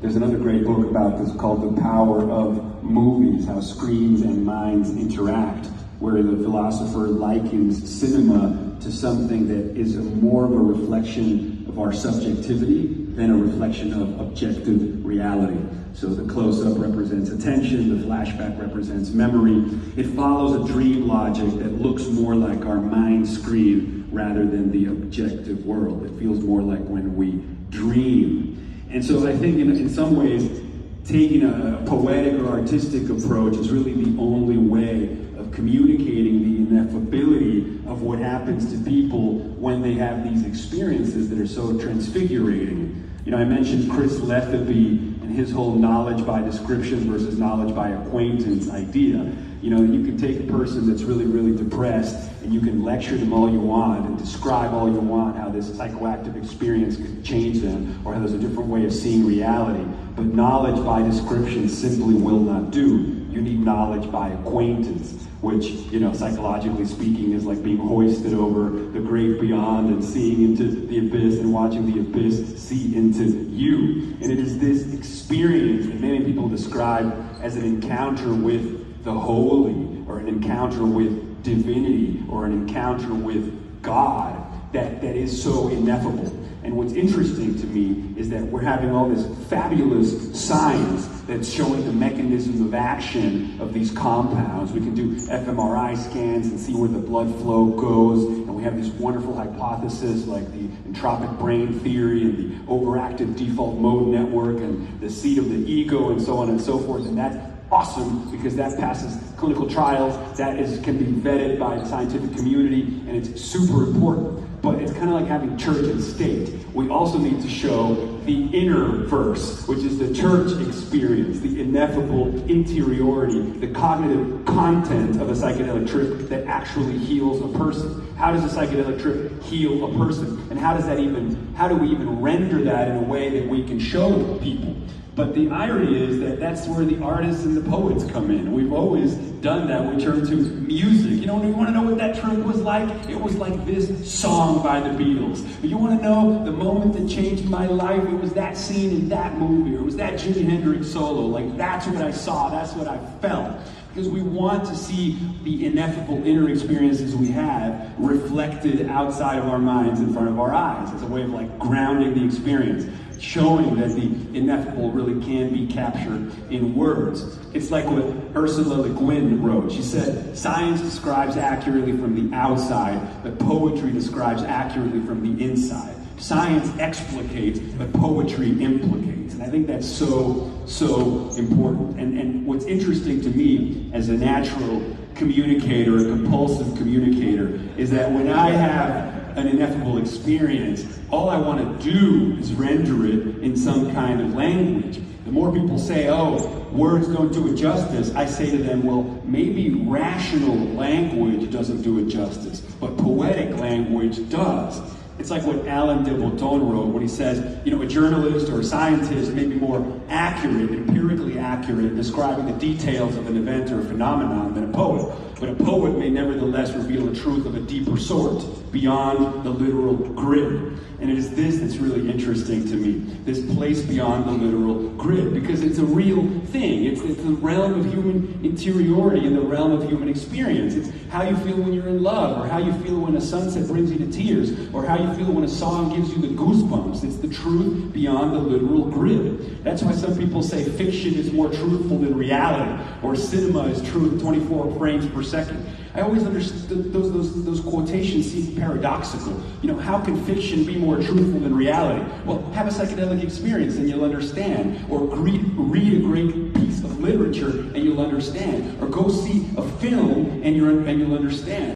There's another great book about this called The Power of Movies, how screens and minds interact, where the philosopher likens cinema to something that is more of a reflection of our subjectivity than a reflection of objective reality. So the close-up represents attention, the flashback represents memory. It follows a dream logic that looks more like our mind screen rather than the objective world. It feels more like when we dream. And so I think in some ways, taking a poetic or artistic approach is really the only way of communicating the ineffability of what happens to people when they have these experiences that are so transfigurating. You know, I mentioned Chris Letheby and his whole knowledge by description versus knowledge by acquaintance idea. You know, you can take a person that's really, really depressed and you can lecture them all you want and describe all you want how this psychoactive experience could change them or how there's a different way of seeing reality. But knowledge by description simply will not do. You need knowledge by acquaintance, which, you know, psychologically speaking is like being hoisted over the great beyond and seeing into the abyss and watching the abyss see into you. And it is this experience that many people describe as an encounter with the holy, or an encounter with divinity, or an encounter with God that is so ineffable. And what's interesting to me is that we're having all this fabulous science that's showing the mechanism of action of these compounds. We can do fMRI scans and see where the blood flow goes, and we have these wonderful hypotheses like the entropic brain theory and the overactive default mode network and the seat of the ego and so on and so forth. And that's awesome because that passes clinical trials, can be vetted by the scientific community, and it's super important. But it's kind of like having church and state. We also need to show the inner verse, which is the church experience, the ineffable interiority, the cognitive content of a psychedelic trip that actually heals a person. How does a psychedelic trip heal a person? And how do we even render that in a way that we can show people? But the irony is that that's where the artists and the poets come in. We've always done that. We turn to music. You know, you want to know what that trip was like? It was like this song by the Beatles. But you want to know the moment that changed my life? It was that scene in that movie, or it was that Jimi Hendrix solo. Like, that's what I saw, that's what I felt. Because we want to see the ineffable inner experiences we have reflected outside of our minds in front of our eyes. It's a way of like grounding the experience, showing that the ineffable really can be captured in words. It's like what Ursula Le Guin wrote. She said, "Science describes accurately from the outside, but poetry describes accurately from the inside. Science explicates, but poetry implicates." And I think that's so important. And what's interesting to me as a natural communicator, a compulsive communicator, is that when I have an ineffable experience, all I want to do is render it in some kind of language. The more people say, "Oh, words don't do it justice," I say to them, well, maybe rational language doesn't do it justice, but poetic language does. It's like what Alain de Botton wrote when he says, you know, a journalist or a scientist may be more accurate, empirically accurate, in describing the details of an event or a phenomenon than a poet. But a poet may nevertheless reveal a truth of a deeper sort, beyond the literal grid. And it is this that's really interesting to me, this place beyond the literal grid, because it's a real thing. It's the realm of human interiority and the realm of human experience. It's how you feel when you're in love, or how you feel when a sunset brings you to tears, or how you feel when a song gives you the goosebumps. It's the truth beyond the literal grid. That's why some people say fiction is more truthful than reality, or cinema is true at 24 frames per second. I always understood those quotations seem paradoxical. You know, how can fiction be more truthful than reality? Well, have a psychedelic experience and you'll understand. Or read a great piece of literature and you'll understand. Or go see a film and you'll understand.